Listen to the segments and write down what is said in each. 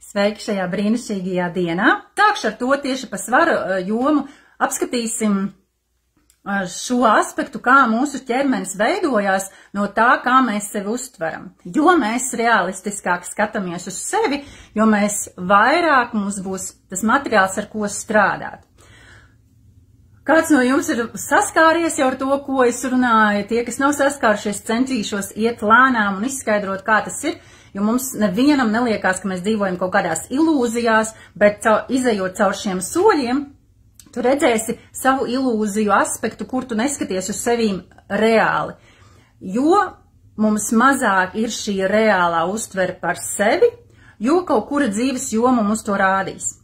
Sveiki šajā brīnišķīgajā dienā. Sākšu ar to tieši pa svaru jomu. Apskatīsim šo aspektu, kā mūsu ķermenis veidojās no tā, kā mēs sevi uztveram. Jo mēs realistiskāk skatāmies uz sevi, jo mēs vairāk mums būs tas materiāls, ar ko strādāt. Kāds no jums ir saskāries jau ar to, ko es runāju? Tie, kas nav saskārušies, centīšos iet lēnām un izskaidrot, kā tas ir. Jo mums nevienam neliekās, ka mēs dzīvojam kaut kādās ilūzijās, bet izejot caur šiem soļiem, tu redzēsi savu ilūziju aspektu, kur tu neskaties uz sevīm reāli. Jo mums mazāk ir šī reālā uztvere par sevi, jo kaut kura dzīves joma mums to rādīs.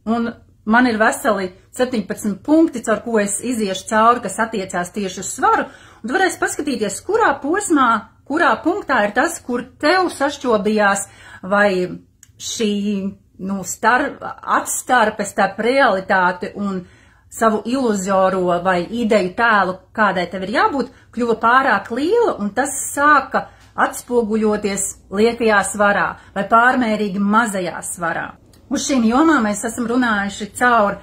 Un man ir veseli 17 punkti, caur ko es iziešu cauri, kas attiecās tieši uz svaru, un tu varēsi paskatīties, kurā posmā, kurā punktā ir tas, kur tev sašķobījās vai šī atstarpe starp realitāti un savu iluzoro vai ideju tēlu, kādai tev ir jābūt, kļuva pārāk liela, un tas sāka atspoguļoties liekajā svarā vai pārmērīgi mazajā svarā. Uz šīm jomām mēs esam runājuši caur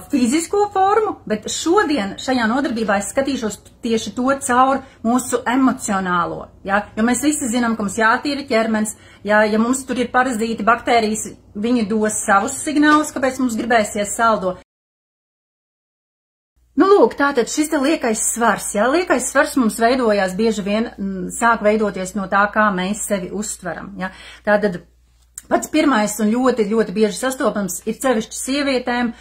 fizisko formu, bet šodien šajā nodarbībā es skatīšos tieši to caur mūsu emocionālo. Ja? Jo mēs visi zinām, ka mums jātīra ķermenis, ja mums tur ir parazīti, baktērijas, viņi dos savus signālus, kāpēc mums gribēsies saldo. Lūk, tātad šis te liekais svars. Ja? Liekais svars mums veidojās bieži vien, sāk veidoties no tā, kā mēs sevi uztveram. Ja? Tātad pats pirmais un ļoti, ļoti bieži sastopams ir sevišķi sievietēm,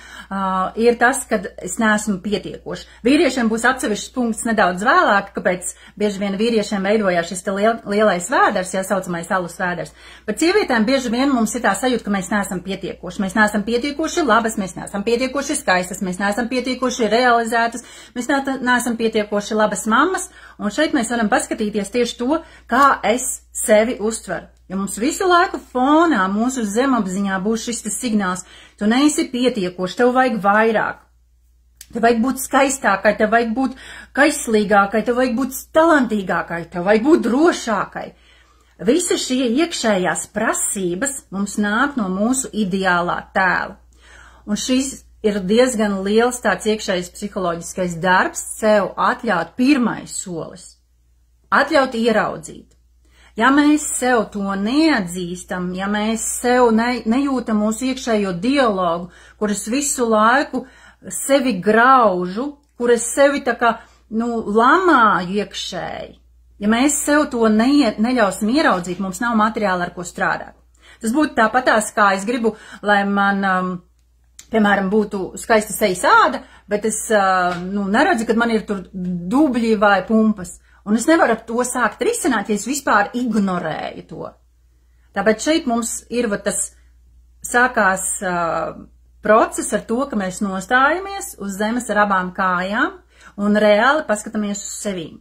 ir tas, kad es neesmu pietiekoši. Vīriešiem būs atsevišķs punkts nedaudz vēlāk, kāpēc bieži vien vīriešiem veidojās šis te lielais vēders, jā, saucamais alus vēders. Bet sievietēm bieži vien mums ir tā sajūta, ka mēs neesam pietiekoši. Mēs neesam pietiekoši labas, mēs neesam pietiekoši skaistas, mēs neesam pietiekoši realizētas, mēs neesam pietiekoši labas mammas, un šeit mēs varam paskatīties tieši to, kā es sevi uztveru. Ja mums visu laiku fonā, mūsu zemapziņā būs šis signāls, tu neesi pietiekoši, tev vajag vairāk, tev vajag būt skaistākai, tev vajag būt kaislīgākai, tev vajag būt talantīgākai, tev vajag būt drošākai. Visi šie iekšējās prasības mums nāk no mūsu ideālā tēla. Un šis ir diezgan liels tāds iekšējais psiholoģiskais darbs, sev atļaut pirmais solis, atļaut ieraudzīt. Ja mēs sev to neatzīstam, ja mēs sev nejūtam mūsu iekšējo dialogu, kur es visu laiku sevi graužu, kur es sevi tā kā, lamāju iekšēji, ja mēs sev to neļausim ieraudzīt, mums nav materiāla, ar ko strādāt. Tas būtu tāpatās, kā es gribu, lai man, piemēram, būtu skaista sejas āda, bet es neredzu, kad man ir tur dubļi vai pumpas. Un es nevaru ar to sākt risināt, ja es vispār ignorēju to. Tāpēc šeit mums ir tas sākās process ar to, ka mēs nostājamies uz zemes ar abām kājām un reāli paskatāmies uz sevīm.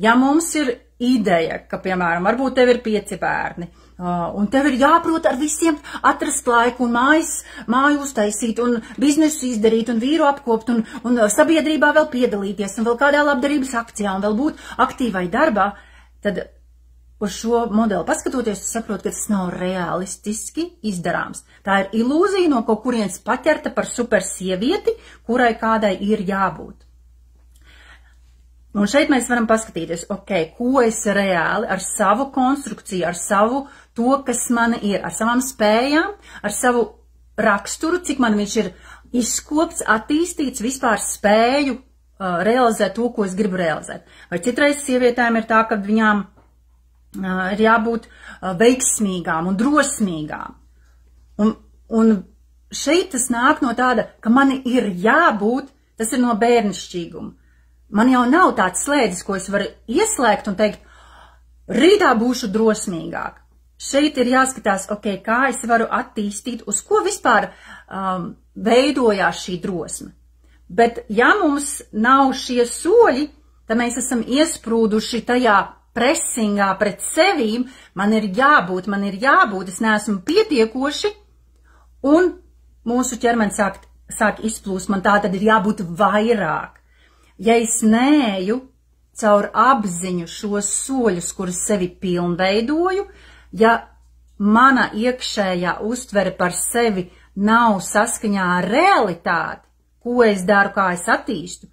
Ja mums ir ideja, ka, piemēram, varbūt tev ir 5 bērni, un tev ir jāprot ar visiem atrast laiku un māju uztaisīt un biznesu izdarīt un vīru apkopt un sabiedrībā vēl piedalīties un vēl kādā labdarības akcijā un vēl būt aktīvai darbā, tad uz šo modeli paskatoties, tu saproti, ka tas nav realistiski izdarāms. Tā ir ilūzija no kaut kurienes paķerta par super sievieti, kurai kādai ir jābūt. Un šeit mēs varam paskatīties, ko es reāli ar savu konstrukciju, ar savu to, kas man ir, ar savām spējām, ar savu raksturu, cik man viņš ir izkopts, attīstīts, vispār spēju realizēt to, ko es gribu realizēt. Vai citreiz sievietēm ir tā, ka viņām ir jābūt veiksmīgām un drosmīgām. Un šeit tas nāk no tāda, ka mani ir jābūt, tas ir no bērnišķīguma. Man jau nav tāds slēdzis, ko es varu ieslēgt un teikt, rītā būšu drosmīgāk. Šeit ir jāskatās, kā es varu attīstīt, uz ko vispār veidojās šī drosme. Bet ja mums nav šie soļi, tad mēs esam iesprūduši tajā presingā pret sevīm, man ir jābūt, es neesmu pietiekoši, un mūsu ķermenis sāk izplūst, man tā tad ir jābūt vairāk. Ja es neeju caur apziņu šos soļus, kurus sevi pilnveidoju, ja mana iekšējā uztvere par sevi nav saskaņā ar realitāti, ko es daru, kā es attīstu,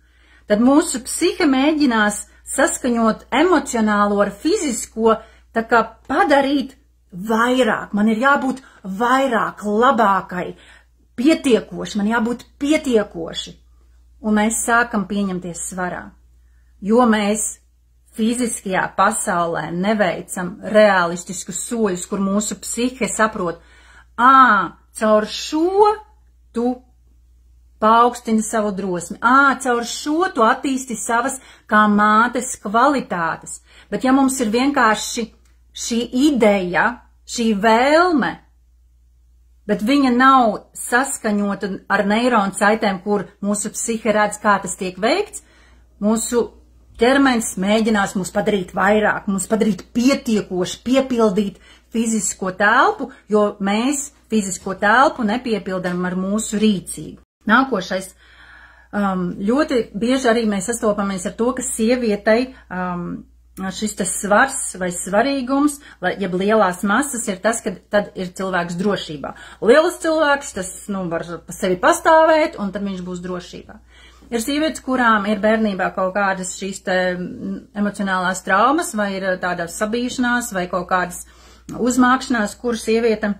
tad mūsu psihe mēģinās saskaņot emocionālo ar fizisko, tā kā padarīt vairāk. Man ir jābūt vairāk, labākai, pietiekoši, man jābūt pietiekoši. Un mēs sākam pieņemties svarā, jo mēs fiziskajā pasaulē neveicam realistiskus soļus, kur mūsu psihe saprot, caur šo tu paaugstini savu drosmi, caur šo tu attīsti savas kā mātes kvalitātes. Bet ja mums ir vienkārši šī ideja, šī vēlme, bet viņa nav saskaņota ar neironu saitēm, kur mūsu psihe redz, kā tas tiek veikts, mūsu ķermenis mēģinās mūs padarīt vairāk, mūs padarīt pietiekoši, piepildīt fizisko telpu, jo mēs fizisko telpu nepiepildam ar mūsu rīcību. Nākošais, ļoti bieži arī mēs sastopamies ar to, ka sievietei šis tas svars vai svarīgums, jeb lielās masas ir tas, ka tad ir cilvēks drošībā. Lielas cilvēks, tas var pa sevi pastāvēt, un tad viņš būs drošībā. Ir sievietes, kurām ir bērnībā kaut kādas šīs te emocionālās traumas, vai ir tāda sabīšanās, vai kaut kādas uzmākšanās, kur sieviete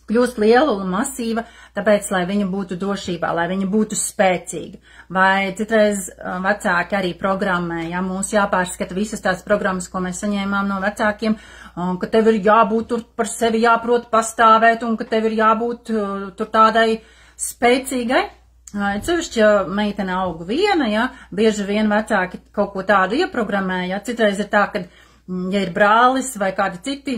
kļūst liela un masīva, tāpēc, lai viņa būtu drošībā, lai viņa būtu spēcīga. Vai citreiz vecāki arī programmē, ja mums jāpārskata visas tās programmas, ko mēs saņēmām no vecākiem, un ka tev ir jābūt tur par sevi jāprot pastāvēt, un ka tev ir jābūt tur tādai spēcīgai. Cevišķi, ja meitene aug viena, ja, bieži vien vecāki kaut ko tādu ieprogrammē, ja, citreiz ir tā, ka, ja ir brālis vai kādi citi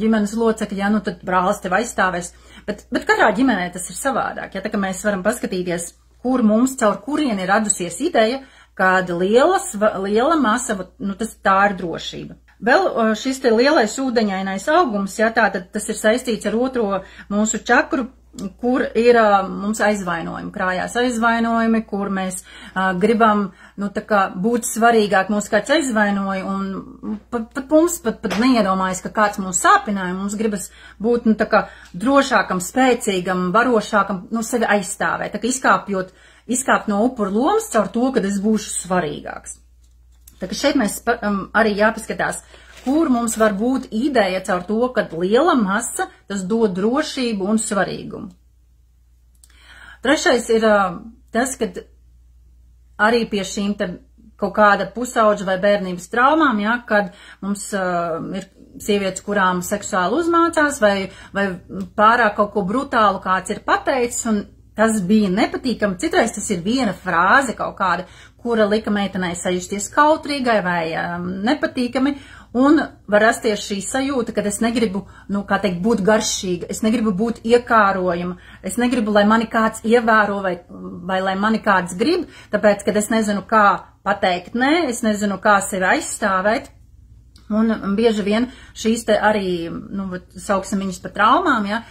ģimenes locekļi, ja, nu tad brālis tev aizstāvēs, bet katrā ģimenē tas ir savādāk, ja, tā ka mēs varam paskatīties, kur mums caur kurieni ir radusies ideja, kāda liela masa, nu tā ir drošība. Vēl šis te lielais ūdeņainais augums, ja, tātad tas ir saistīts ar otro mūsu čakru, kur ir mums aizvainojumi, krājās aizvainojumi, kur mēs gribam, nu, tā kā būt svarīgāk, mūs kāds aizvainoja, un mums pat neiedomājas, ka kāds mūs sāpināja, mums gribas būt, nu, tā kā drošākam, spēcīgam, varošākam, nu, sevi aizstāvēt, tā kā izkāpt no upura lomas caur to, kad es būšu svarīgāks. Tā kā šeit mēs arī jāpaskatās, kur mums var būt ideja caur to, ka liela masa, tas dod drošību un svarīgumu. Trešais ir tas, ka arī pie šīm te kaut kāda pusauģa vai bērnības traumām, ja, kad mums ir sievietes, kurām seksuāli uzmācās vai pārāk kaut ko brutālu kāds ir pateicis, un tas bija nepatīkami. Citreiz tas ir viena frāze kaut kāda, kura lika meitenei sajusties kautrīgai vai nepatīkami, un var rasties šī sajūta, ka es negribu, nu, kā teikt, būt garšīga, es negribu būt iekārojama, es negribu, lai mani kāds ievēro vai lai mani kāds grib, tāpēc, kad es nezinu, kā pateikt nē, es nezinu, kā sevi aizstāvēt, un bieži vien šīs te arī, nu, sauksim viņas par traumām, ja,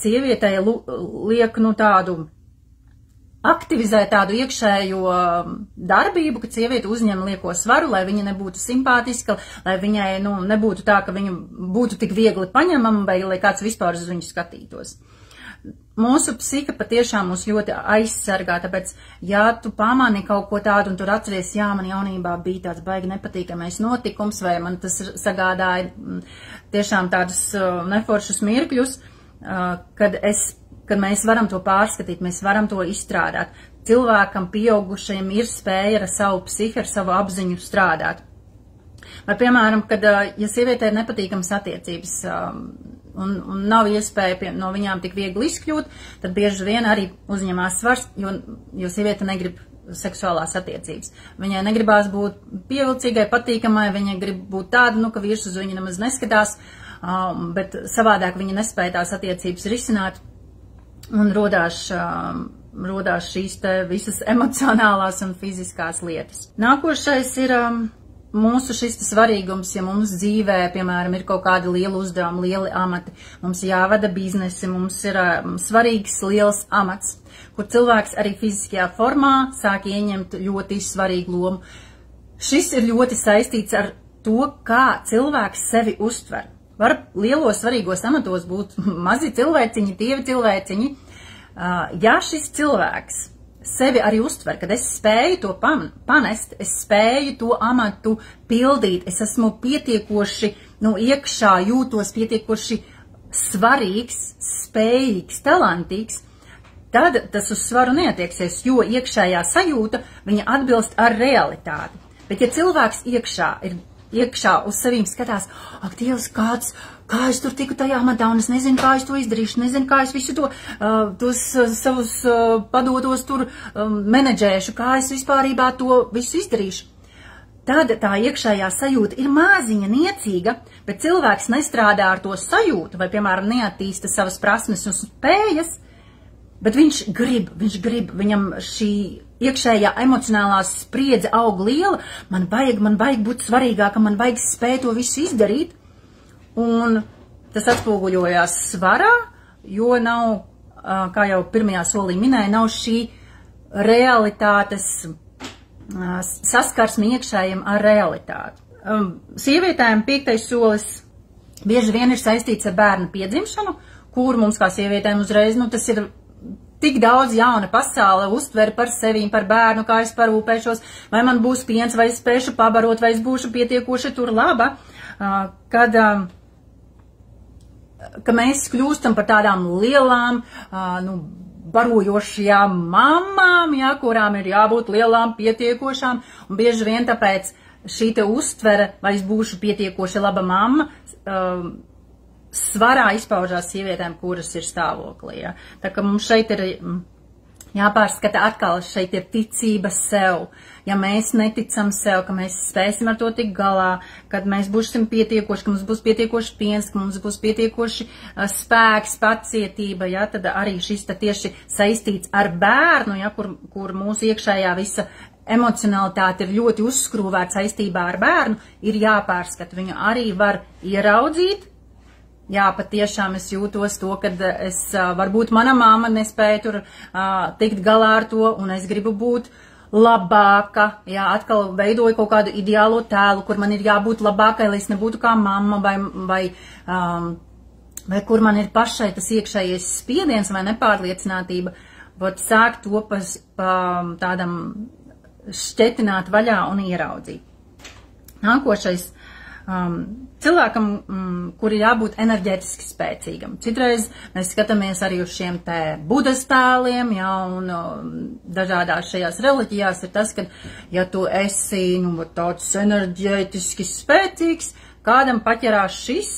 sievietei liek, nu, tādu aktivizē tādu iekšējo darbību, kad sieviete uzņem lieko svaru, lai viņa nebūtu simpātiska, lai viņai, nu, nebūtu tā, ka viņa būtu tik viegli paņemama, vai lai kāds vispār uz viņu skatītos. Mūsu psiha patiešām mūs ļoti aizsargā, tāpēc, ja tu pamani kaut ko tādu un tur atceries, jā, man jaunībā bija tāds baigi nepatīkamais notikums, vai man tas sagādāja tiešām tādus neforšus mirkļus, kad mēs varam to pārskatīt, mēs varam to izstrādāt. Cilvēkam pieaugušajam ir spēja ar savu psihi, ar savu apziņu strādāt. Vai, piemēram, kad, ja sievietē ir nepatīkamas attiecības un nav iespēja no viņām tik viegli izkļūt, tad bieži vien arī uzņemās svars, jo sieviete negrib seksuālās attiecības. Viņai negribās būt pievilcīgai, patīkamai, viņai grib būt tāda, nu, ka vīrs uz viņu nemaz neskatās, bet savādāk viņa nespēja tās attiecības risināt. Un rodās šīs te visas emocionālās un fiziskās lietas. Nākošais ir mūsu šis svarīgums, ja mums dzīvē, piemēram, ir kaut kādi lieli uzdevumi, lieli amati, mums jāvada biznesi, mums ir svarīgs liels amats, kur cilvēks arī fiziskajā formā sāk ieņemt ļoti svarīgu lomu. Šis ir ļoti saistīts ar to, kā cilvēks sevi uztver. var lielos svarīgos amatos būt mazi cilvēciņi, tievi cilvēciņi. Ja šis cilvēks sevi arī uztver, kad es spēju to panest, es spēju to amatu pildīt, es esmu pietiekoši, iekšā jūtos pietiekoši svarīgs, spējīgs, talantīgs, tad tas uz svaru neatieksies, jo iekšējā sajūta, viņa atbilst ar realitāti. Bet ja cilvēks iekšā uz sevīm skatās, ak, Dievs, kā es tur tiku tajā amatā, un es nezinu, kā es to izdarīšu, nezinu, kā es visu tos savus padotos tur menedžēšu, kā es vispārībā to visu izdarīšu. Tad tā iekšējā sajūta ir māziņa, niecīga, bet cilvēks nestrādā ar to sajūtu, vai, piemēram, neattīsta savas prasmes un spējas, bet viņš grib, viņam šī iekšējā emocionālā spriedze aug liela, man vajag būt svarīgākam, man vajag spēt to visu izdarīt, un tas atspoguļojās svarā, jo nav, kā jau pirmajā solī minēja, nav šī realitātes saskarsme iekšējiem ar realitāti. Sievietēm 5. solis bieži vien ir saistīts ar bērnu piedzimšanu, kur mums kā sievietēm uzreiz, tas ir tik daudz jauna pasaule, uztver par sevīm, par bērnu, kā es parūpēšos, vai man būs piens, vai es spēšu pabarot, vai es būšu pietiekoši tur laba, kad mēs kļūstam par tādām lielām, barojošajām mamām, kurām ir jābūt lielām, pietiekošām, un bieži vien tāpēc šī te uztvere, vai es būšu pietiekoši laba mamma, svarā izpaužās sievietēm, kuras ir stāvoklī. Ja? Tā ka mums šeit ir jāpārskata atkal, šeit ir ticība sev. Ja mēs neticam sev, ka mēs spēsim ar to tikt galā, kad mēs būsim pietiekoši, ka mums būs pietiekoši piens, ka mums būs pietiekoši spēks, pacietība, ja? Tad arī šis tieši saistīts ar bērnu, ja? kur mūsu iekšējā visa emocionalitāte ir ļoti uzskrūvēta saistībā ar bērnu, ir jāpārskata. Viņu arī var ieraudzīt. Jā, patiešām es jūtos to, kad varbūt mana māma nespēja tur tikt galā ar to, un es gribu būt labāka. Jā, atkal veidoju kaut kādu ideālo tēlu, kur man ir jābūt labākai, lai es nebūtu kā mamma, vai kur man ir pašai tas iekšējais spiediens vai nepārliecinātība, sāk to tādam šķetināt vaļā un ieraudzīt. Nākošais. Cilvēkam, kur ir jābūt enerģētiski spēcīgam. Citreiz mēs skatāmies arī uz šiem te budas tēliem, jā, un dažādās šajās reliģijās ir tas, ka, ja tu esi, tāds enerģētiski spēcīgs, kādam paķerās šis,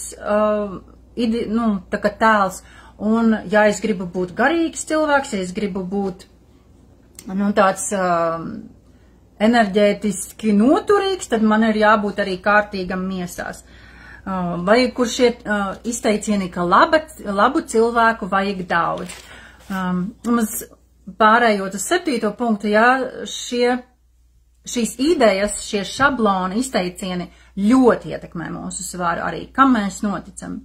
tā kā tēls, un ja es gribu būt garīgs cilvēks, ja es gribu būt, tāds, enerģētiski noturīgs, tad man ir jābūt arī kārtīgam miesās. Vai kur šie izteicieni, ka labu cilvēku vajag daudz. Mums pārējot uz 7. punktu, jā, šīs idejas, šie šabloni, izteicieni ļoti ietekmē mūsu svaru arī, kam mēs noticam.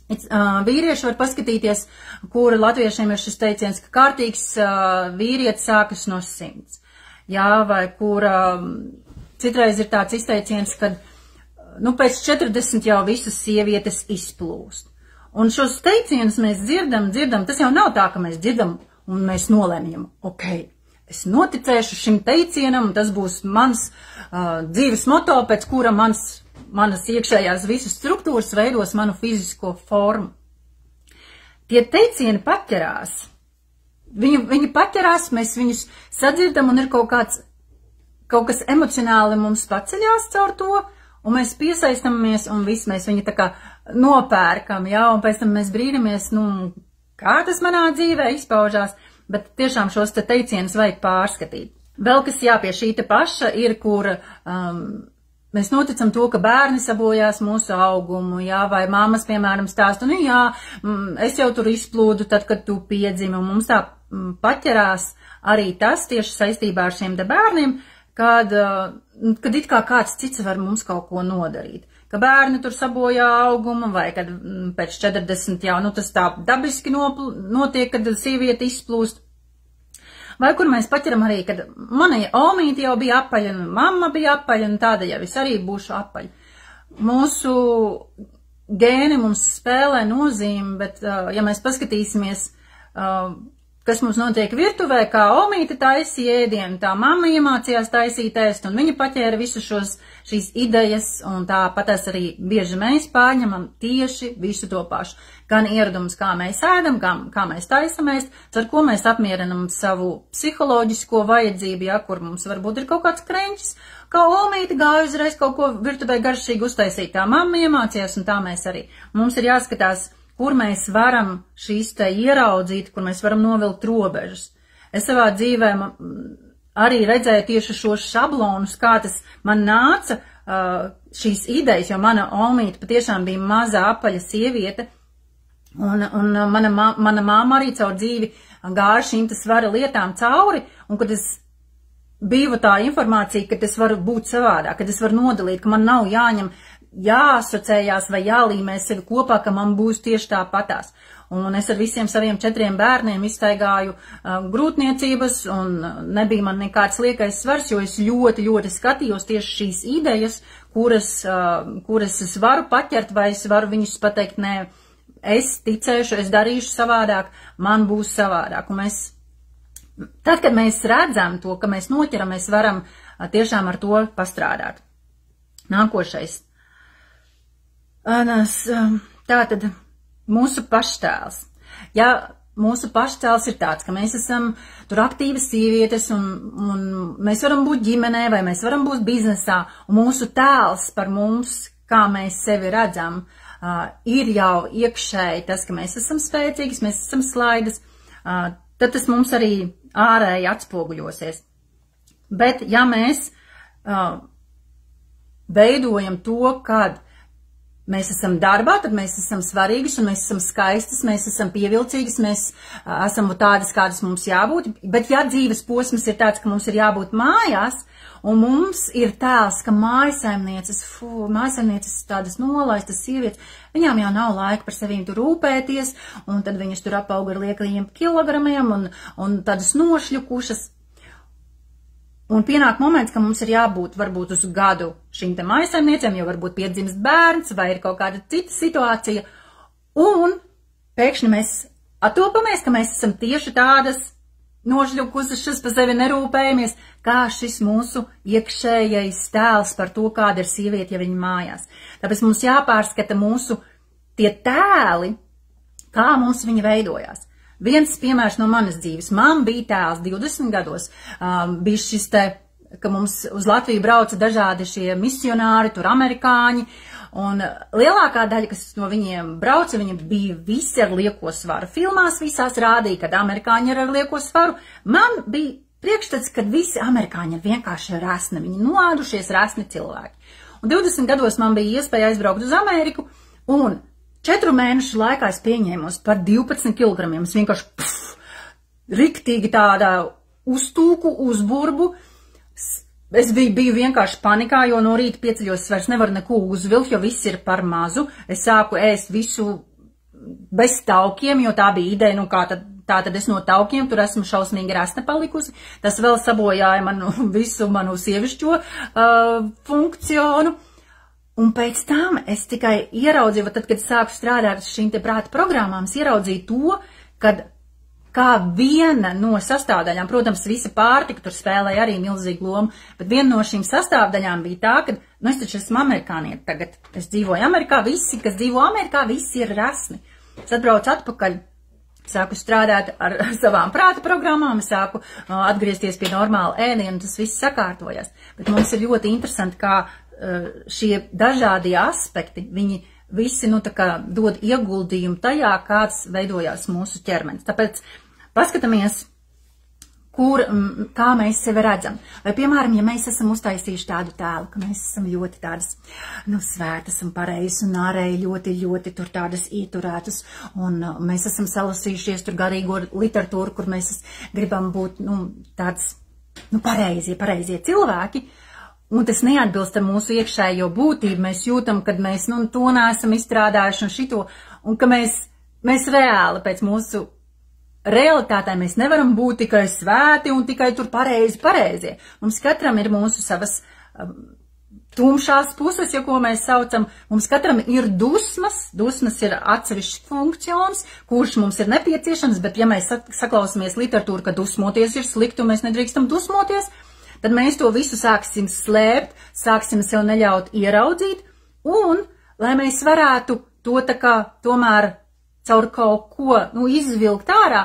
Vīrieši var paskatīties, kur latviešiem ir šis teiciens, ka kārtīgs vīrietis sākas no 100. Jā, vai kur citreiz ir tāds izteiciens, kad, pēc 40 jau visas sievietes izplūst. Un šos teicienus mēs dzirdam, tas jau nav tā, ka mēs dzirdam un mēs nolemjam, ok, es noticēšu šim teicienam, un tas būs mans dzīves moto, pēc kura manas iekšējās visas struktūras veidos manu fizisko formu. Tie teicieni paķerās. Viņi paķerās, mēs viņus sadzirdam un ir kaut kas emocionāli mums paceļās caur to, un mēs piesaistamies un viss mēs viņu tā kā nopērkam, jā, un pēc tam mēs brīnamies, kā tas manā dzīvē izpaužās, bet tiešām šos te teicienus vajag pārskatīt. Vēl kas pie šī te paša ir, kur mēs noticam to, ka bērni sabojās mūsu augumu, jā, vai mammas, piemēram, stāsta, es jau tur izplūdu tad, kad tu piedzimi, un mums tā paķerās arī tas tieši saistībā ar šiem te bērniem, kad it kā kāds cits var mums kaut ko nodarīt. Ka bērni tur sabojā augumu, vai kad pēc 40 jau, tas tā dabiski notiek, kad sieviete izplūst. Vai kur mēs paķeram arī, kad mana omīte jau bija apaļa, un mamma bija apaļa, un tāda jau es arī būšu apaļa. Mūsu gēni mums spēlē nozīmi, bet, ja mēs paskatīsimies, kas mums notiek virtuvē, kā omīte taisīja ēdienu, tā mamma iemācījās taisīt ēst, un viņa paķēra visu šīs idejas, un tāpatās arī bieži mēs pārņemam tieši visu to pašu. Gan ieradumus, kā mēs ēdam, kā mēs taisam ēst, ar ko mēs apmierinam savu psiholoģisko vajadzību, ja, kur mums varbūt ir kaut kāds kreņķis, kā omīte gāja uzreiz kaut ko virtuvē garšīgi uztaisīt, tā mamma iemācījās, un tā mēs arī. Mums ir jāskatās, kur mēs varam šīs te ieraudzīt, kur mēs varam novilkt robežas. Es savā dzīvē arī redzēju tieši šos šablonus, kā tas man nāca šīs idejas, jo mana omīte patiešām bija maza apaļa sieviete, un mana māma arī caur dzīvi gāja šīm te svara lietām cauri, un kad es bija tā informācija, ka es varu būt savādāk, kad es varu nodalīt, ka man nav jāasociējās vai jālīmē sevi kopā, ka man būs tieši tāpatās. Un es ar visiem saviem 4 bērniem iztaigāju grūtniecības, un nebija man nekāds liekais svars, jo es ļoti, ļoti skatījos tieši šīs idejas, kuras es varu paķert, vai es varu viņus pateikt, nē, es ticēšu, es darīšu savādāk, man būs savādāk. Un tad, kad mēs redzam to, ka mēs noķeram, mēs varam tiešām ar to pastrādāt. Nākošais. Tātad mūsu paštēls. Ja mūsu paštēls ir tāds, ka mēs esam tur aktīvas sievietes un mēs varam būt ģimenē vai mēs varam būt biznesā, un mūsu tēls par mums, kā mēs sevi redzam, ir jau iekšēji tas, ka mēs esam spēcīgas, mēs esam slaidas, tad tas mums arī ārēji atspoguļosies. Bet ja mēs veidojam to, kad mēs esam darbā, tad mēs esam svarīgas un mēs esam skaistas, mēs esam pievilcīgas, mēs esam tādas, kādas mums jābūt. Bet ja dzīves posms ir tāds, ka mums ir jābūt mājās, un mums ir tēls, ka mājasaimnieces tādas nolaistas sievietes, viņām jau nav laika par sevīm tur rūpēties, un tad viņas tur apauga ar lieklajiem kilogramiem un tādas nošļukušas. Un pienāk moments, ka mums ir jābūt varbūt uz gadu šīm te mājasaimniecēm, jo varbūt piedzimst bērns vai ir kaut kāda cita situācija. Un pēkšņi mēs attopamies, ka mēs esam tieši tādas nožļukušas, pa sevi nerūpējamies, kā šis mūsu iekšējais tēls par to, kāda ir sieviete, ja viņa mājās. Tāpēc mums jāpārskata mūsu tie tēli, kā mums viņi veidojās. Viens piemērs no manas dzīves. Man bija tēls 20 gados, bija šis te, ka mums uz Latviju brauca dažādi šie misionāri, tur amerikāņi, un lielākā daļa, kas no viņiem brauca, viņi bija visi ar lieko svaru. Filmās visās rādīja, kad amerikāņi ir ar lieko svaru. Man bija priekšstats, ka visi amerikāņi ir vienkārši resni, viņi noādušies resni cilvēki. Un 20 gados man bija iespēja aizbraukt uz Ameriku, un 4 mēnešu laikā es pieņēmos par 12 kilogramiem. Es vienkārši riktīgi tādā uztūku, uzburbu. Es biju vienkārši panikā, jo no rīta pieceļos es vairs nevaru neko uzvilkt, jo viss ir par mazu. Es sāku ēst visu bez taukiem, jo tā bija ideja, nu kā tad es no taukiem, tur esmu šausmīgi resna palikusi. Tas vēl sabojāja visu manu sievišķo funkcionu. Un pēc tam es tikai ieraudzīju, tad, kad sāku strādāt ar šīm te prāta programmām, es ieraudzīju to, kad kā viena no sastāvdaļām, protams, visa pārtika tur spēlēja arī milzīgu lomu, bet viena no šīm sastāvdaļām bija tā, ka, es taču esmu amerikānieti tagad, es dzīvoju Amerikā, visi, kas dzīvo Amerikā, visi ir resni. Es atbraucu atpakaļ, sāku strādāt ar savām prāta programmām, es sāku atgriezties pie normāla ēdiena, tas viss sakārtojās. Bet mums ir ļoti interesanti, kā šie dažādie aspekti, viņi visi, tā kā dod ieguldījumu tajā, kāds veidojās mūsu ķermenis. Tāpēc paskatāmies, kā mēs sevi redzam. Vai, piemēram, ja mēs esam uztaisījuši tādu tēlu, ka mēs esam ļoti tādas, svētas un pareizas un ārēji ļoti, ļoti tur tādas ieturētas, un mēs esam salasījušies tur garīgo literatūru, kur mēs gribam būt, tāds, pareizie cilvēki. Un tas neatbilst ar mūsu iekšējo būtību, mēs jūtam, kad mēs, to neesam izstrādājuši un šito, un ka mēs reāli pēc mūsu realitātē mēs nevaram būt tikai svēti un tikai tur pareizie. Mums katram ir mūsu savas tumšās puses, ja ko mēs saucam, mums katram ir dusmas ir atsevišķs funkcions, kurš mums ir nepieciešams, bet ja mēs saklausāmies literatūru, ka dusmoties ir slikti un mēs nedrīkstam dusmoties, tad mēs to visu sāksim slēpt, sāksim sev neļaut ieraudzīt, un, lai mēs varētu to tā kā tomēr caur kaut ko, izvilkt ārā,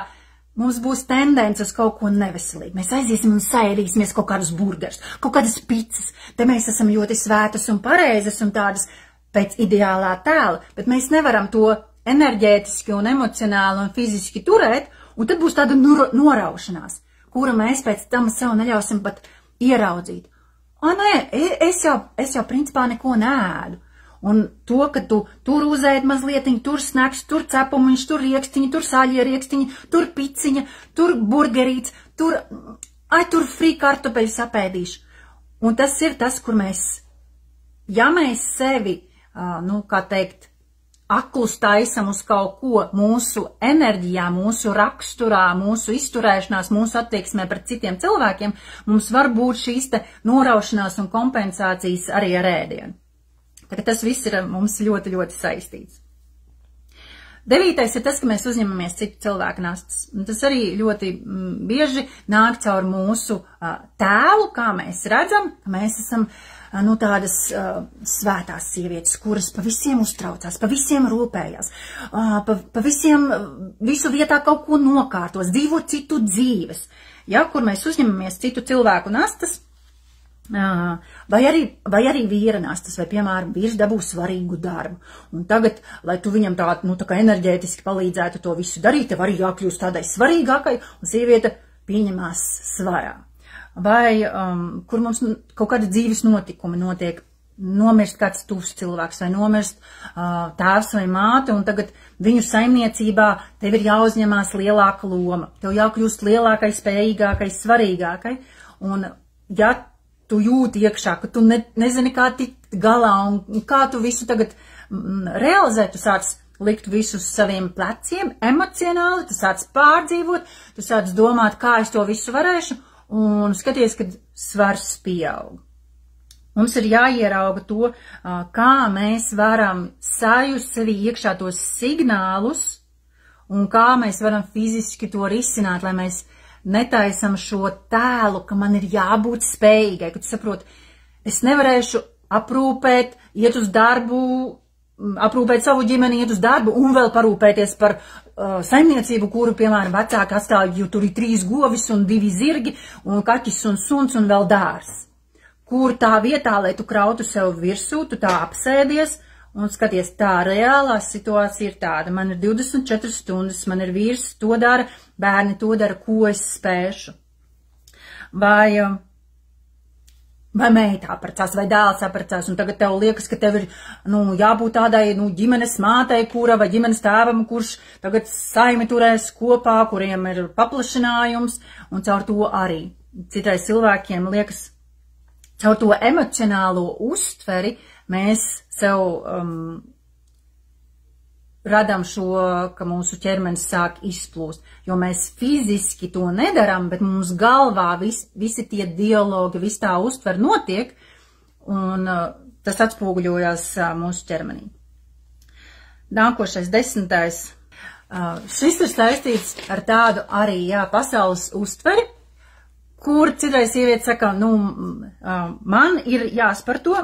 mums būs tendence uz kaut ko neveselīgu. Mēs aiziesim un saēdīsimies kaut kādus burgerus, kaut kādas pizzas. Te mēs esam ļoti svētas un pareizas un tādas pēc ideālā tēla, bet mēs nevaram to enerģētiski un emocionāli un fiziski turēt, un tad būs tāda noraušanās, kura mēs pēc tam sev neļausim pat ieraudzīt. Nē, es jau principā neko neēdu. Un to, ka tu tur uzēd mazlietiņu, tur snacks, tur cepumiņš, tur riekstiņi, tur sāļie riekstiņi, tur piciņa, tur burgerīts, tur frī kartupeļus apēdīšu. Un tas ir tas, kur mēs, ja mēs sevi, aklus taisam uz kaut ko mūsu enerģijā, mūsu raksturā, mūsu izturēšanās, mūsu attieksmē pret citiem cilvēkiem, mums var būt šīs te noraušanās un kompensācijas arī ar ēdienu. Tagad tas viss ir mums ļoti, ļoti saistīts. 9. ir tas, ka mēs uzņemamies citu cilvēku nastas. Tas arī ļoti bieži nāk caur mūsu tēlu, kā mēs redzam, ka mēs esam tādas svētās sievietes, kuras pa visiem uztraucās, pa visiem rūpējās, pa visiem visu vietā kaut ko nokārtos, dzīvo citu dzīves. Ja, kur mēs uzņemamies citu cilvēku nastas, vai arī vīra nastas, vai, piemēram, vīrs dabū svarīgu darbu. Un tagad, lai tu viņam tā kā enerģētiski palīdzētu to visu darīt, tev arī jākļūst tādai svarīgākai, un sieviete pieņemās svarā. Vai, kur mums kaut kādi dzīves notikumi notiek, nomirst kāds tuvs cilvēks, vai nomirst tēvs vai māte, un tagad viņu saimniecībā tev ir jāuzņemās lielāka loma, tev jākļūst lielākai, spējīgākai, svarīgākai, un ja tu jūti iekšā, ka tu nezini, kā tikt galā un kā tu visu tagad realizēt, tu sāc likt visu uz saviem pleciem, emocionāli, tu sāc pārdzīvot, tu sāc domāt, kā es to visu varēšu, un skaties, kad svars pieaug. Mums ir jāierauga to, kā mēs varam sajust sevi iekšā tos signālus, un kā mēs varam fiziski to risināt, lai mēs netaisam šo tēlu, ka man ir jābūt spējīgai, ka tu saproti, es nevarēšu aprūpēt, iet uz darbu, aprūpēt savu ģimeni, iet uz darbu un vēl parūpēties par saimniecību, kuru, piemēram, vecāki atstāja, jo tur ir 3 govis un 2 zirgi un kaķis un suns un vēl dārs. Kur tā vietā, lai tu krautu sev virsū, tu tā apsēdies un skaties, tā reālā situācija ir tāda. Man ir 24 stundas, man ir vīrs, to dara, bērni to dara, ko es spēšu. Vai meita apprecās, vai dēls apprecās, un tagad tev liekas, ka tev ir, jābūt tādai, ģimenes mātei, vai ģimenes tēvam, kurš tagad saimi turēs kopā, kuriem ir paplašinājums, un caur to arī. Citreiz cilvēkiem liekas, caur to emocionālo uztveri, mēs sev radam šo, ka mūsu ķermenis sāk izplūst, jo mēs fiziski to nedaram, bet mums galvā visi tie dialogi, viss tā uztver notiek, un tas atspoguļojās mūsu ķermenī. Nākošais 10. Šis ir saistīts ar tādu arī, pasaules uztveri, kur citreiz sieviete saka, man ir jāspar to,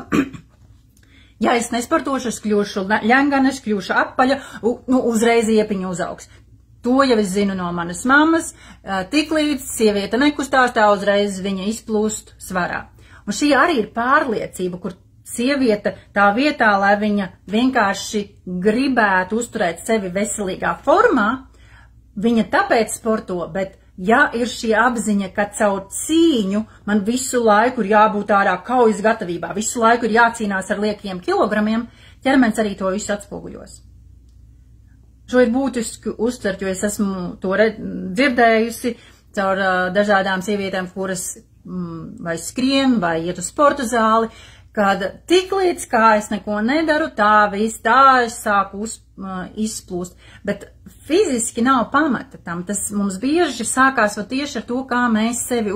ja es nespartošu, es kļūšu ļengana, es kļūšu apaļa, uzreiz iepiņa uzaugs. To jau es zinu no manas mammas, tiklīdz sieviete nekustās, tā uzreiz viņa izplūst svarā. Un šī arī ir pārliecība, kur sieviete tā vietā, lai viņa vienkārši gribētu uzturēt sevi veselīgā formā, viņa tāpēc sporto, bet ja ir šī apziņa, ka caur cīņu man visu laiku ir jābūt ārā kaujas gatavībā, visu laiku ir jācīnās ar liekiem kilogramiem, ķermenis arī to visu atspoguļos. Šo ir būtiski uztvert, jo es esmu to dzirdējusi caur dažādām sievietēm, kuras vai skrien, vai iet uz sporta zāli, kad tiklīdz kā es neko nedaru, tā es sāku izplūst, bet fiziski nav pamata tam. Tas mums bieži sākās tieši ar to, kā mēs sevi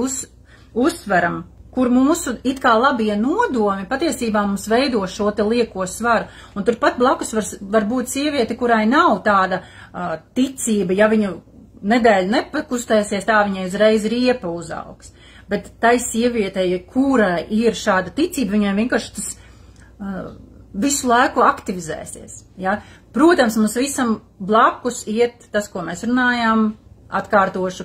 uztveram. kur mūsu it kā labie nodomi patiesībā mums veido šo te lieko svaru. Un turpat blakus var būt sieviete, kurai nav tāda ticība, ja viņu nedēļu nepakustēsies, tā viņai uzreiz riepa uzaugs. Bet tai sievietei, kurai ir šāda ticība, viņai vienkārši tas visu laiku aktivizēsies. Ja? Protams, mums visam blakus iet tas, ko mēs runājām, atkārtošu,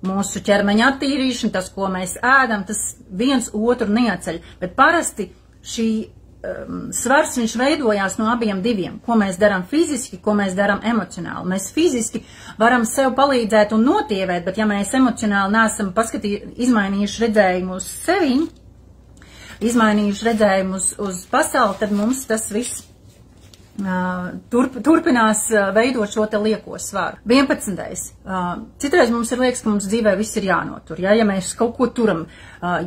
mūsu ķermeņa attīrīšana, tas, ko mēs ēdam, tas viens otru neatceļ. Bet parasti šī svars viņš veidojās no abiem diviem. Ko mēs darām fiziski, ko mēs darām emocionāli. Mēs fiziski varam sev palīdzēt un notievēt, bet ja mēs emocionāli neesam izmainījuši redzējumu uz sevi, izmainījuši redzējumu uz pasauli, tad mums tas viss turpinās veidot šo te lieko svaru. 11. Citreiz mums ir liekas, ka mums dzīvē viss ir jānotur. Ja mēs kaut ko turam,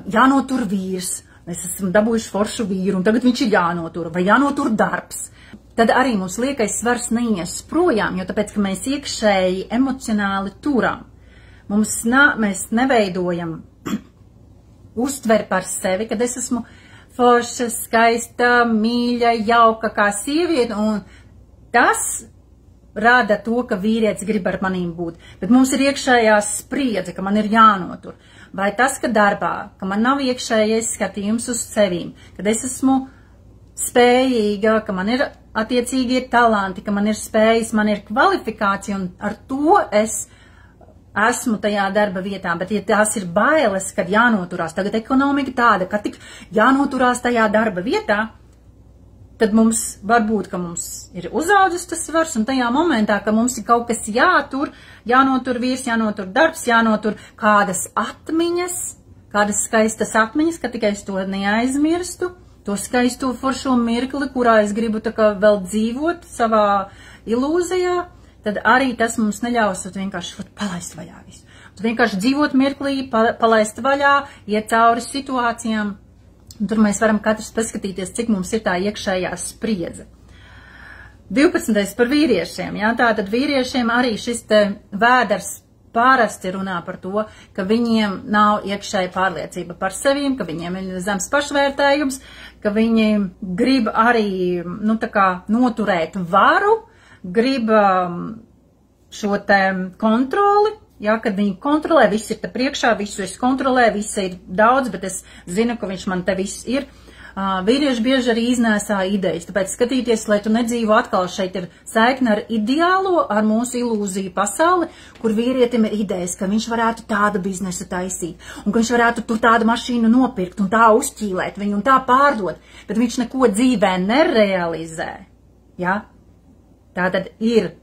jānotur vīrs, mēs esam dabūjuši foršu vīru, un tagad viņš ir jānotur, vai jānotur darbs. Tad arī mums liekais svars neies projām, jo tāpēc, ka mēs iekšēji emocionāli turam. Mēs neveidojam uztveri par sevi, kad es esmu forša, skaista, mīļa, jauka kā sieviete, un tas rada to, ka vīrietis grib ar manīm būt. Bet mums ir iekšējā spriedze, ka man ir jānotur. Vai tas, ka darbā, ka man nav iekšējais skatījums uz sevīm, kad es esmu spējīga, ka man ir attiecīgi talanti, ka man ir spējas, man ir kvalifikācija, un ar to es esmu tajā darba vietā, bet ja tās ir bailes, kad jānoturās, tagad ekonomika tāda, ka tik jānoturās tajā darba vietā, tad mums varbūt, ka mums ir uzaudzis tas svars, un tajā momentā, ka mums ir kaut kas jātur, jānotur vīrs, jānotur darbs, jānotur kādas atmiņas, kādas skaistas atmiņas, ka tikai es to neaizmirstu, to skaisto foršo mirkli, kurā es gribu tā kā vēl dzīvot savā ilūzijā, tad arī tas mums neļaus vienkārši palaist vaļā visu. Tad vienkārši dzīvot mirklī, palaist vaļā, iet cauri situācijām. Un tur mēs varam katrs paskatīties, cik mums ir tā iekšējā spriedze. 12. par vīriešiem. Jā, tātad vīriešiem arī šis te vēders parasti runā par to, ka viņiem nav iekšēja pārliecība par sevīm, ka viņiem ir zems pašvērtējums, ka viņi grib arī, tā kā noturēt varu, grib šo te kontroli, ja, kad viņi kontrolē, viss ir te priekšā, visu es kontrolēju, viss ir daudz, bet es zinu, ka viņš man te viss ir. Vīrieši bieži arī iznēsā idejas, tāpēc skatīties, lai tu nedzīvo atkal šeit ir saikne ar ideālo, ar mūsu ilūziju pasauli, kur vīrietim ir idejas, ka viņš varētu tādu biznesu taisīt, un ka viņš varētu tur tādu mašīnu nopirkt, un tā uzķīlēt viņu, un tā pārdot, bet viņš neko dzīvē nerealizē, ja? Tātad ir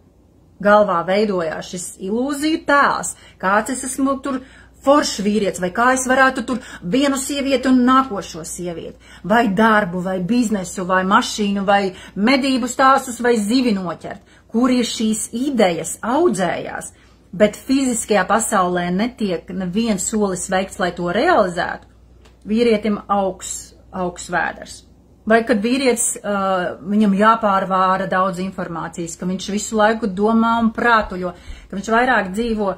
galvā veidojās šis ilūziju tēls, kāds es esmu tur foršs vīrietis, vai kā es varētu tur vienu sievieti un nākošo sievieti, vai darbu, vai biznesu, vai mašīnu, vai medību stāstus, vai zivi noķert, kur ir šīs idejas audzējās, bet fiziskajā pasaulē netiek neviens solis veikts, lai to realizētu, vīrietim augs vēders. Vai kad vīrietis, viņam jāpārvāra daudz informācijas, ka viņš visu laiku domā un prātuļo, ka viņš vairāk dzīvo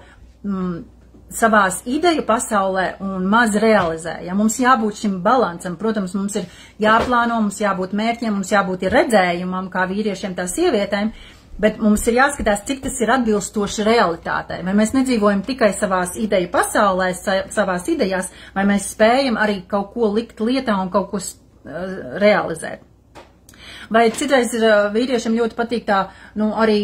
savās ideju pasaulē un maz realizē. Ja mums jābūt šim balansam, protams, mums ir jāplāno, mums jābūt mērķiem, mums jābūt redzējumam, kā vīriešiem, tā sievietēm, bet mums ir jāskatās, cik tas ir atbilstoši realitātei. Vai mēs nedzīvojam tikai savās ideju pasaulē, savās idejās, vai mēs spējam arī kaut ko likt lietā un kaut ko realizēt. Vai citreiz vīriešiem ļoti patīk tā, arī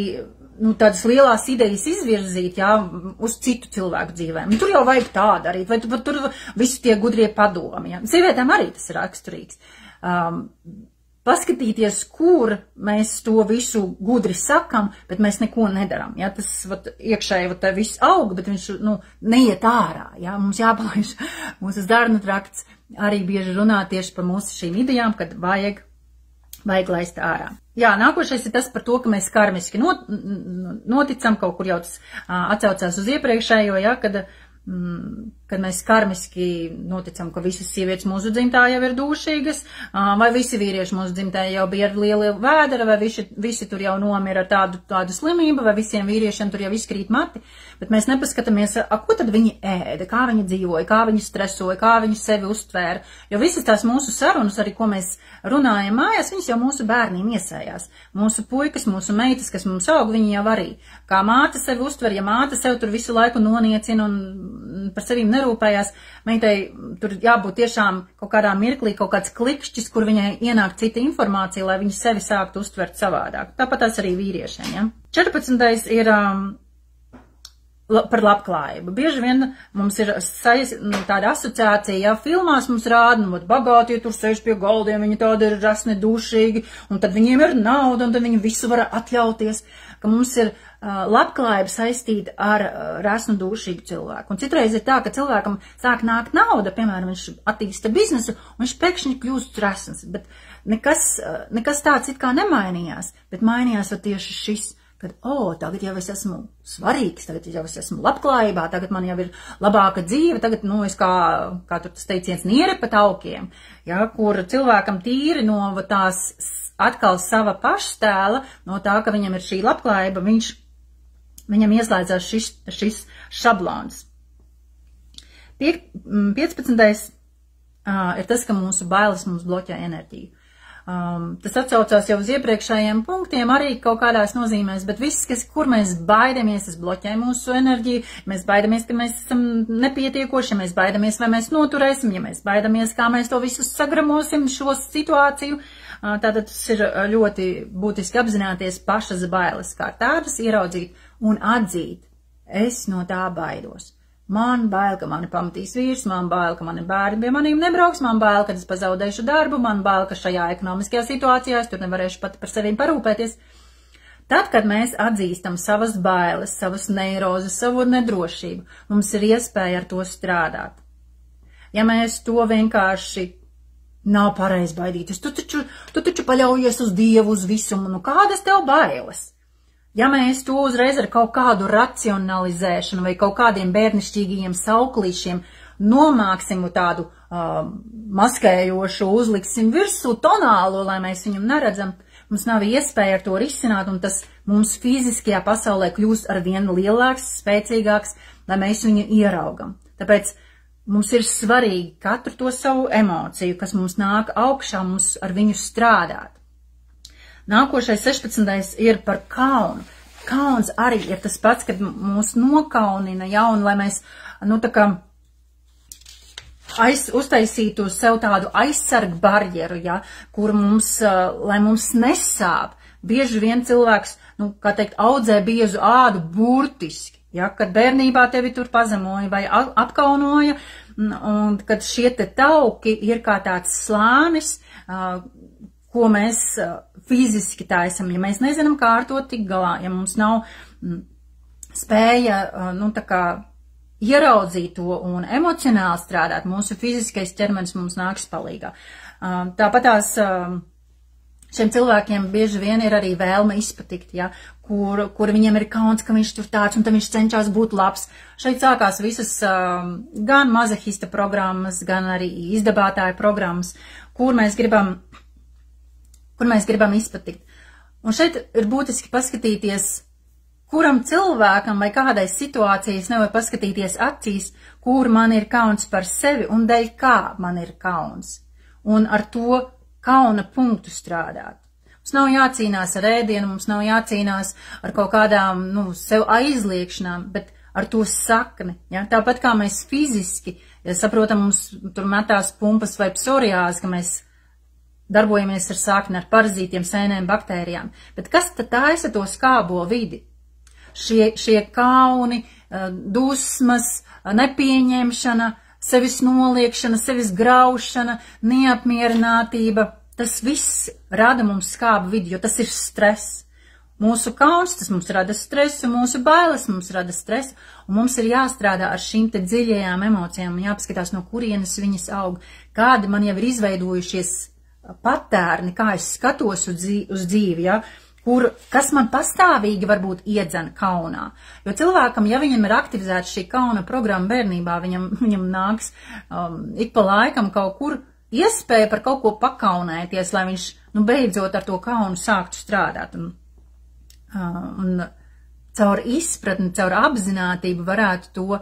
tādas lielās idejas izvirzīt, jā, uz citu cilvēku dzīvēm. Tur jau vajag tā darīt, vai tur visi tie gudrie padomi, jā. Sievietēm arī tas ir raksturīgs. Paskatīties, kur mēs to visu gudri sakam, bet mēs neko nedaram, jā. Tas iekšēji viss aug, bet viņš, neiet ārā, jā. Mums jāpalaiž mūsu zarnu trakts. Arī bieži runā tieši par mūsu šīm idejām, kad vajag laist ārā. Jā, nākošais ir tas par to, ka mēs karmiski noticam, kaut kur jau tas atcaucās uz iepriekšējo, ja, kad kad mēs karmiski noticam, ka visas sievietes mūsu dzimtā jau ir dūšīgas, vai visi vīrieši mūsu dzimtā jau bija ar lielu vēdera, vai visi tur jau nomira ar tādu slimību, vai visiem vīriešiem tur jau izkrīt mati, bet mēs nepaskatāmies, ko tad viņi ēda, kā viņi dzīvoja, kā viņi stresoja, kā viņi sevi uztvēra, jo visas tās mūsu sarunas, arī ko mēs runājam mājās, viņas jau mūsu bērniem iesējās. Mūsu puikas, mūsu meitas, kas mums aug, viņi jau arī. Kā māte sevi uztver, ja māte sev tur visu laiku noniecina un par sevīm nerūpējās, meitai tur jābūt tiešām kaut kādā mirklī, kaut kāds klikšķis, kur viņai ienāk cita informācija, lai viņi sevi sāktu uztvert savādāk. Tāpat tās arī vīriešiem, ja. 14. ir par labklājību. Bieži vien mums ir tāda asociācija, ja filmās mums rāda, nu, bagātie tur sēž pie galdiem, viņi tādi ir rasni dušīgi, un tad viņiem ir nauda, un tad viņi visu var atļauties, ka mums ir labklājība saistīta ar rasnu dušīgu cilvēku. Un citreiz ir tā, ka cilvēkam sāk nākt nauda, piemēram, viņš attīsta biznesu, un viņš pēkšņi kļūst rasns, bet nekas tāds it kā nemainījās, bet mainījās tieši šis, kad, tagad jau es esmu svarīgs, tagad jau es esmu labklājībā, tagad man jau ir labāka dzīve, tagad, es kā tur tas teiciens, niere pa taukiem, ja, kur cilvēkam tīri no tās atkal sava paštēla, no tā, ka viņam ir šī labklājība, viņam ieslēdzās šis šablons. 15. Ir tas, ka mūsu bailes mums bloķē enerģiju. Tas atsaucās jau uz iepriekšējiem punktiem, arī kaut kādās nozīmēs, bet viss, kur mēs baidamies, tas bloķē mūsu enerģiju, mēs baidamies, ka mēs esam nepietiekoši, mēs baidamies, vai mēs noturēsim, ja mēs baidamies, kā mēs to visu sagramosim, šo situāciju, tātad tas ir ļoti būtiski apzināties pašas bailes, kā tādas ieraudzīt un atzīt, es no tā baidos. Man bail, ka mani pamatīs vīrs, man bail, ka mani bērni pie maniem nebrauks, man bail, ka es pazaudēšu darbu, man bail, ka šajā ekonomiskajā situācijā es tur nevarēšu pat par sevīm parūpēties. Tad, kad mēs atzīstam savas bailes, savas neirozes, savu nedrošību, mums ir iespēja ar to strādāt. Ja mēs to vienkārši nav pareizi baidīties, tu taču paļaujies uz Dievu, uz visumu, nu kādas tev bailes? Ja mēs to uzreiz ar kaut kādu racionalizēšanu vai kaut kādiem bērnišķīgajiem sauklīšiem nomāksim tādu maskējošu, uzliksim virsū tonālo, lai mēs viņu neredzam, mums nav iespēja ar to risināt, un tas mums fiziskajā pasaulē kļūst ar vien lielāks, spēcīgāks, lai mēs viņu ieraugam. Tāpēc mums ir svarīgi katru to savu emociju, kas mums nāk augšā, mums ar viņu strādāt. Nākošais 16. ir par kaunu. Kauns arī ir tas pats, kad mūs nokaunina, ja, un lai mēs, tā kā uztaisītu sev tādu aizsargu barjeru, ja, kur mums, lai mums nesāp. Bieži vien cilvēks, kā teikt, audzē biezu ādu burtiski, ja, kad bērnībā tevi tur pazemoja vai apkaunoja, un kad šie te tauki ir kā tāds slānis, ko mēs fiziski taisam, ja mēs nezinām, kā ar to tik galā, ja mums nav spēja, ieraudzīt to un emocionāli strādāt, mūsu fiziskais ķermenis mums nāks palīgā. Tāpatās šiem cilvēkiem bieži vien ir arī vēlme izpatikt, ja, kur viņiem ir kauns, ka viņš tur tāds, un tad viņš cenšas būt labs. Šeit sākās visas gan mazahista programmas, gan arī izdabātāja programmas, kur mēs gribam izpatikt. Un šeit ir būtiski paskatīties, kuram cilvēkam vai kādai situācijai es nevaru paskatīties acīs, kur man ir kauns par sevi un dēļ kā man ir kauns. Un ar to kauna punktu strādāt. Mums nav jācīnās ar ēdienu, mums nav jācīnās ar kaut kādām, sev aizliekšanām, bet ar to sakni. Ja? Tāpat kā mēs fiziski, ja saprotam, mums tur metās pumpas vai psoriāzi, ka mēs darbojamies ar sakni, ar parazītiem, sēnēm, baktērijām. Bet kas tad taisa to skābo vidi? Šie kauni, dusmas, nepieņemšana, sevis noliekšana, sevis graušana, neapmierinātība, tas viss rada mums skābu vidi, jo tas ir stress. Mūsu kauns, tas mums rada stresu, mūsu bailes mums rada stresu, un mums ir jāstrādā ar šīm te dziļajām emocijām, jāpaskatās, no kurienes viņas aug, kādi man jau ir izveidojušies patērni, kā es skatos uz dzīvi, ja? kas man pastāvīgi varbūt iedzen kaunā. Jo cilvēkam, ja viņam ir aktivizēta šī kauna programma bērnībā, viņam nāks ik pa laikam kaut kur iespēja par kaut ko pakaunēties, lai viņš, beidzot ar to kaunu sāktu strādāt. Un caur izpratni, caur apzinātību varētu to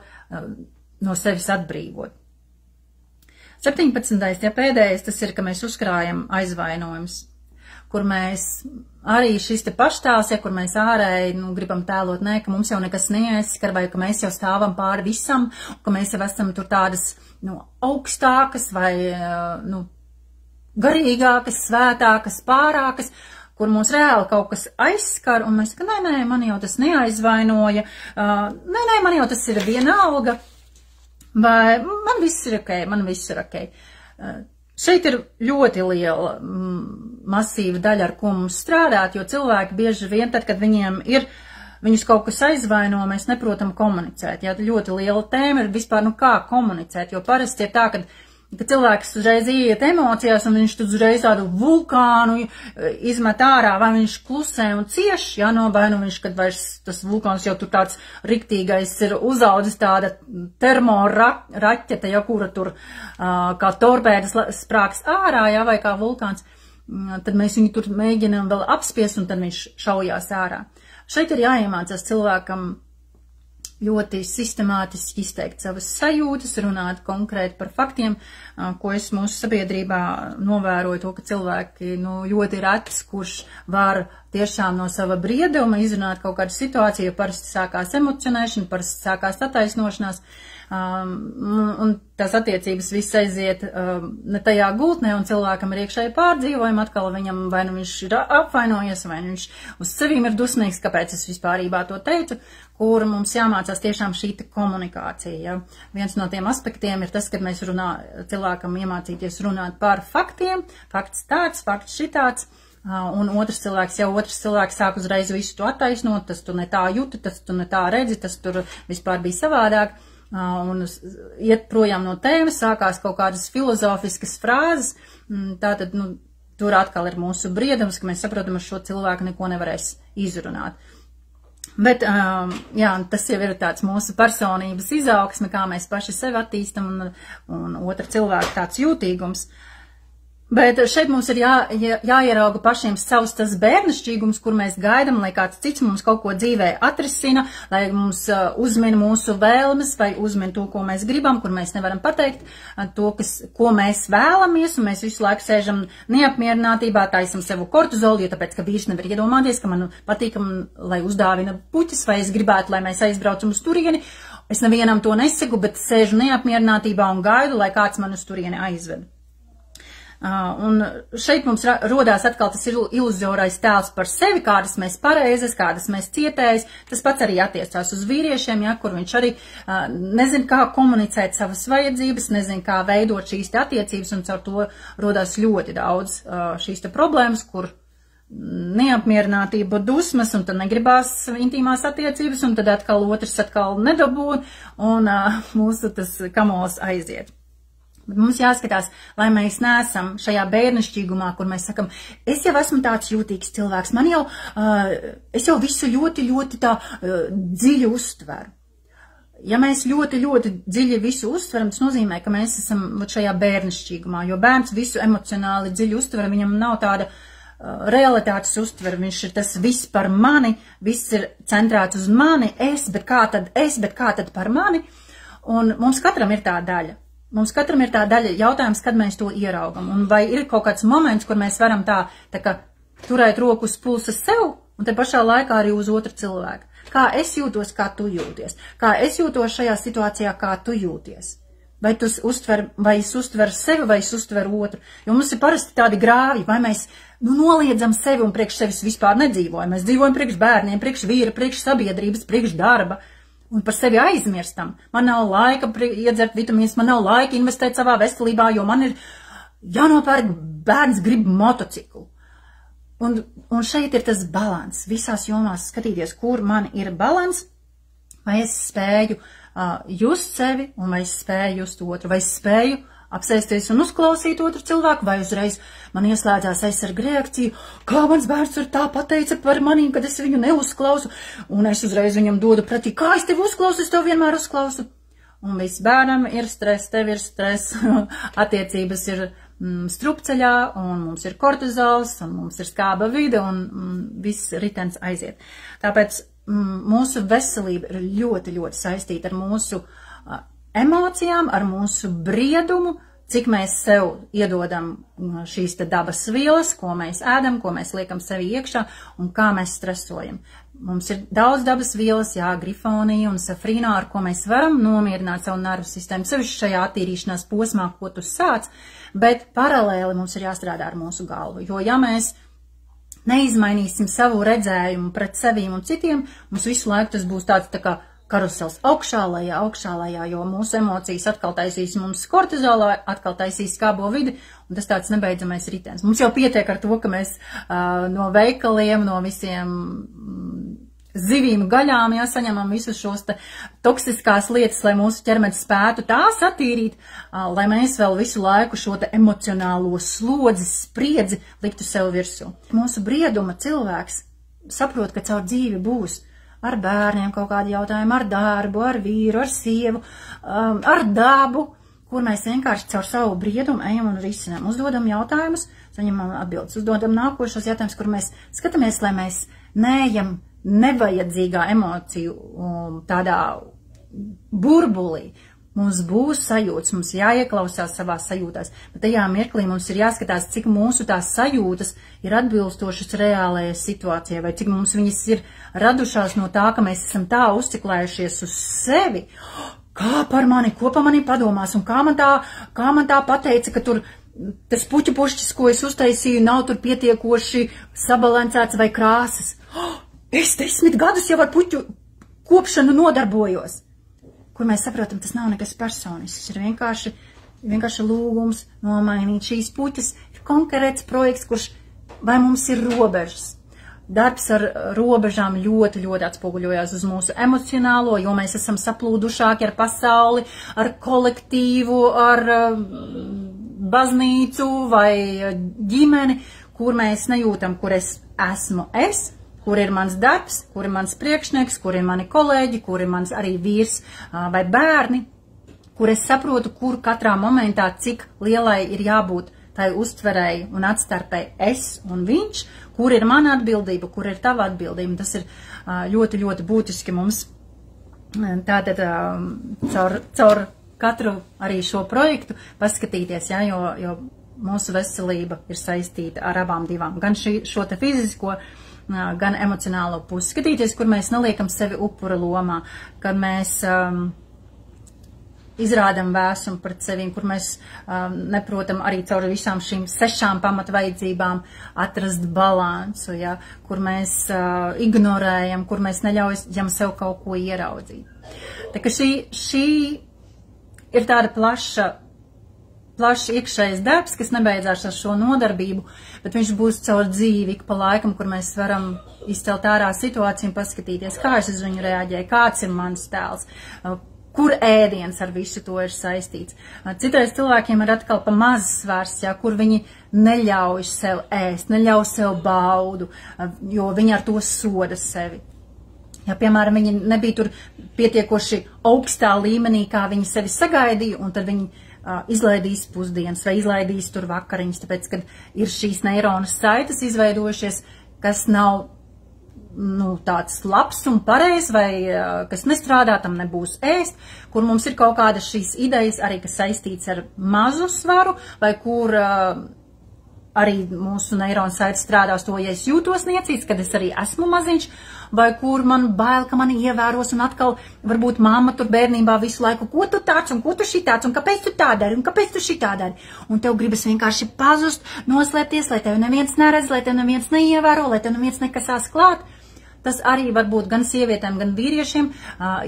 no sevis atbrīvot. 17. Pēdējais tas ir, ka mēs uzkrājam aizvainojums, kur mēs arī šis te paštāls, kur mēs ārēji gribam tēlot, ka mums jau nekas neaizskar, vai ka mēs jau stāvam pāri visam, ka mēs jau esam tur tādas augstākas vai garīgākas, svētākas, pārākas, kur mums reāli kaut kas aizskar, un mēs sakam, nē, man jau tas neaizvainoja, nē, man jau tas ir vienalga, vai man viss ir ok. Šeit ir ļoti liela, masīva daļa, ar ko mums strādāt, jo cilvēki bieži vien, tad, kad viņus kaut kas aizvaino, mēs neprotam komunicēt. Jā, ļoti liela tēma ir vispār, kā komunicēt, jo parasti ir tā, ka cilvēks uzreiz ieiet emocijās, un viņš uzreiz tādu vulkānu izmet ārā, vai viņš klusē un cieš, vai viņš, kad vairs tas vulkāns jau tur tāds riktīgais ir uzaudzis tāda termoraķete, kura tur kā torpēdas sprāks ārā, vai kā vulkāns, tad mēs viņu tur mēģinām vēl apspiest, un tad viņš šaujās ārā. Šeit ir jāiemācās cilvēkam ļoti sistemātiski izteikt savas sajūtas, runāt konkrēti par faktiem, ko es mūsu sabiedrībā novēroju, to, ka cilvēki ļoti retis, kurš var tiešām no sava brieduma izrunāt kaut kādu situāciju, jo parasti sākās emocionēšana, parasti sākās attaisnošanās, un tās attiecības viss aiziet ne tajā gultnē, un cilvēkam ir iekšēji pārdzīvojumi, atkal viņam vai viņš ir apvainojies, vai viņš uz sevīm ir dusmīgs, kāpēc es vispārībā to teicu, kur mums jāmācās tiešām šī komunikācija. Ja? Viens no tiem aspektiem ir tas, kad mēs cilvēkam iemācīties runāt par faktiem, fakts tāds, fakts šitāds, un otrs cilvēks sāk uzreiz visu to attaisnot, tas tu ne tā jūti, tas tu ne tā redzi, tas tur vispār bija savādāk, un iet projām no tēmas, sākās kaut kādas filozofiskas frāzes, tātad, tur atkal ir mūsu briedums, ka mēs saprotam, ar šo cilvēku neko nevarēs izrunāt. Bet, tas jau ir tāds mūsu personības izaugsme, kā mēs paši sevi attīstam, un otra cilvēka tāds jūtīgums. Bet šeit mums ir jāierauga pašiem savs tas bērnišķīgums, kur mēs gaidam, lai kāds cits mums kaut ko dzīvē atrisina, lai mums uzmina mūsu vēlmes vai uzmina to, ko mēs gribam, kur mēs nevaram pateikt, to, ko mēs vēlamies, un mēs visu laiku sēžam neapmierinātībā, taisam sevu kortizolu, jo tāpēc, ka vīrs nevar iedomāties, ka man patīkam, lai uzdāvina puķis, vai es gribētu, lai mēs aizbraucam uz turieni. Es nevienam to nesaku, bet sēžu neapmierinātībā un gaidu, lai kāds man uz turieni aizved. Un šeit mums rodās atkal tas iluziorais tēls par sevi, kādas mēs pareizes, kādas mēs cietējas. Tas pats arī attiecās uz vīriešiem, kur viņš arī nezin, kā komunicēt savas vajadzības, nezin, kā veidot šīs te attiecības, un caur to rodās ļoti daudz šīs te problēmas, kur neapmierinātība, dusmas, un tad negribās intīmās attiecības, un tad atkal otrs nedabū, un mūsu tas kamols aiziet. Bet mums jāskatās, lai mēs neesam šajā bērnišķīgumā, kur mēs sakam, es jau esmu tāds jūtīgs cilvēks, es jau visu ļoti, ļoti tā dziļi uztveru. Ja mēs ļoti, ļoti dziļi visu uztveram, tas nozīmē, ka mēs esam šajā bērnišķīgumā, jo bērns visu emocionāli dziļi uztver, viņam nav tāda realitātes uztver, viņš ir tas viss par mani, viss ir centrēts uz mani, bet kā tad par mani, un mums katram ir tā daļa. Mums katram ir tā daļa jautājums, kad mēs to ieraugam, un vai ir kaut kāds moments, kur mēs varam tā kā turēt roku uz pulsa sev, un te pašā laikā arī uz otru cilvēku. Kā es jūtos, kā tu jūties? Kā es jūtos šajā situācijā, kā tu jūties? Vai es uztveru sevi, vai es uztveru otru? Jo mums ir parasti tādi grāvji, vai mēs noliedzam sevi un priekš sevis vispār nedzīvojam. Mēs dzīvojam priekš bērniem, priekš vīra, priekš sabiedrības, priekš darba. Un par sevi aizmirstam. Man nav laika iedzert vitamīnus, man nav laika investēt savā veselībā, jo man ir jānopērk, bērns grib motociklu. Un šeit ir tas balans. Visās jomās skatīties, kur man ir balans, vai es spēju just sevi, un vai es spēju just otru, vai es spēju apsēsties un uzklausīt otru cilvēku, vai uzreiz man ieslēdzās aizsarga reakcija, kā mans bērns tur tā pateica par manī, kad es viņu neuzklausu, un es uzreiz viņam dodu pretī, kā es tevi uzklausu, es tev vienmēr uzklausu. Un viss bērnam ir stress, tev ir stress, attiecības ir strupceļā, un mums ir kortizols, un mums ir skāba vide, un viss ritens aiziet. Tāpēc mūsu veselība ir ļoti, ļoti saistīta ar mūsu emocijām, ar mūsu briedumu, cik mēs sev iedodam šīs te dabas vielas, ko mēs ēdam, ko mēs liekam sevi iekšā un kā mēs stresojam. Mums ir daudz dabas vielas, jā, grifonija un safrīnā, ar ko mēs varam nomierināt savu nervu sistēmu, sevišķi šajā attīrīšanās posmā, ko tu sāc, bet paralēli mums ir jāstrādā ar mūsu galvu, jo ja mēs neizmainīsim savu redzējumu pret sevīm un citiem, mums visu laiku tas būs tāds tā kā karusels augšā, lejā, jo mūsu emocijas atkal taisīs mums kortizolā, atkal taisīs skābo vidi, un tas tāds nebeidzamais ritens. Mums jau pietiek ar to, ka mēs no veikaliem, no visiem zivīm gaļām saņemam visus šos toksiskās lietas, lai mūsu ķermenis spētu tās attīrīt, lai mēs vēl visu laiku šo emocionālo slodzi, spriedzi liktu sev virsū. Mūsu brieduma cilvēks saprot, ka caur dzīvi būs ar bērniem kaut kādi jautājumi, ar darbu, ar vīru, ar sievu, ar dabu, kur mēs vienkārši caur savu briedumu ejam un risinām. Uzdodam jautājumus, saņemam atbildes, uzdodam nākošos jautājumus, kur mēs skatāmies, lai mēs neejam nevajadzīgā emociju tādā burbulī. Mums būs sajūtas, mums jāieklausās savās sajūtās, bet tajā mirklī mums ir jāskatās, cik mūsu tās sajūtas ir atbilstošas reālajai situācijai, vai cik mums viņas ir radušās no tā, ka mēs esam tā uzciklējušies uz sevi, kā par mani, ko par mani padomās, un kā man tā pateica, ka tur tas puķu pušķis, ko es uztaisīju, nav tur pietiekoši sabalansēts vai krāsas. Es 10 gadus jau ar puķu kopšanu nodarbojos. Kur mēs saprotam, tas nav nekas personisks, ir vienkārši lūgums nomainīt šīs puķas, ir konkrēts projekts, kurš vai mums ir robežas. Darbs ar robežām ļoti, ļoti atspoguļojās uz mūsu emocionālo, jo mēs esam saplūdušāki ar pasauli, ar kolektīvu, ar baznīcu vai ģimeni, kur mēs nejūtam, kur es esmu kur ir mans darbs, kur ir mans priekšnieks, kur ir mani kolēģi, kur ir mans arī vīrs vai bērni, kur es saprotu, kur katrā momentā, cik lielai ir jābūt tai uztverēji un atstarpēji es un viņš, kur ir mana atbildība, kur ir tava atbildība. Tas ir ļoti, ļoti būtiski mums tātad caur katru arī šo projektu paskatīties, ja, jo mūsu veselība ir saistīta ar abām divām, gan šo te fizisko, gan emocionālo pusi. Skatīties, kur mēs neliekam sevi upura lomā, kad mēs izrādam vēsumu pret sevīm, kur mēs neprotam arī caur visām šīm 6 pamatvajadzībām atrast balansu, ja, kur mēs ignorējam, kur mēs neļaujam sev kaut ko ieraudzīt. Tā ka šī ir tāda plašs iekšējais darbs, kas nebeidzās ar šo nodarbību, bet viņš būs caur dzīvi ik pa laikam, kur mēs varam izcelt ārā situāciju un paskatīties, kā es uz viņu reaģēju, kāds ir mans tēls, kur ēdiens ar visu to ir saistīts. Citreiz cilvēkiem ir atkal pa maz svars, ja, kur viņi neļauj sev ēst, neļauj sev baudu, jo viņi ar to soda sevi. Ja, piemēram, viņi nebija tur pietiekoši augstā līmenī, kā viņi sevi sagaidīja, un tad viņi izlaidīs pusdienas vai izlaidīs tur vakariņas, tāpēc, kad ir šīs neironas saites izveidojušies, kas nav tāds labs un pareizs vai kas nestrādā, tam nebūs ēst, kur mums ir kaut kādas šīs idejas arī, kas saistīts ar mazu svaru, vai kur arī mūsu neironu saites strādās to, ja es jūtos niecīgs, kad es arī esmu maziņš, vai kur man bail, ka mani ievēros, un atkal varbūt mamma tur bērnībā visu laiku, ko tu tāds, un ko tu šitāds, un kāpēc tu tā dari, un kāpēc tu šitā dari. Un tev gribas vienkārši pazust, noslēpties, lai tev neviens neredz, lai tev neviens neievēro, lai tev neviens nekasās klāt. Tas arī var būt gan sievietēm, gan vīriešiem,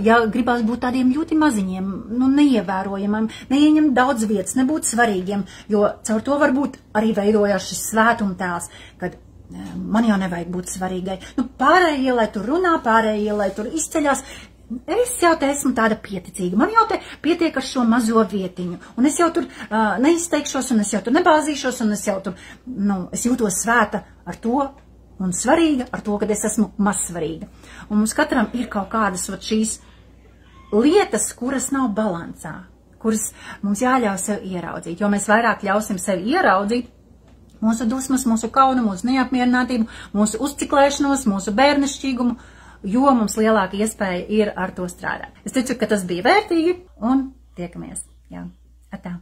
ja gribās būt tādiem ļoti maziņiem, neievērojamiem, neieņem daudz vietas, nebūt svarīgiem, jo caur to varbūt arī veidojās šis svētumtēls, kad man jau nevajag būt svarīgai. Pārējie, lai tur runā, pārējie, lai tur izceļās, es jau te esmu tāda pieticīga, man jau te pietiek ar šo mazo vietiņu, un es jau tur neizteikšos, un es jau tur nebāzīšos, un es jau tur, es jūtos svēta ar to, un svarīga ar to, ka es esmu mazsvarīga. Un mums katram ir kaut kādas šīs lietas, kuras nav balansā, kuras mums jāļauj sev ieraudzīt, jo mēs vairāk ļausim sevi ieraudzīt, mūsu dusmas, mūsu kaunu, mūsu neapmierinātību, mūsu uzciklēšanos, mūsu bērnišķīgumu, jo mums lielāka iespēja ir ar to strādāt. Es ticu, ka tas bija vērtīgi un tiekamies. Jā, atā.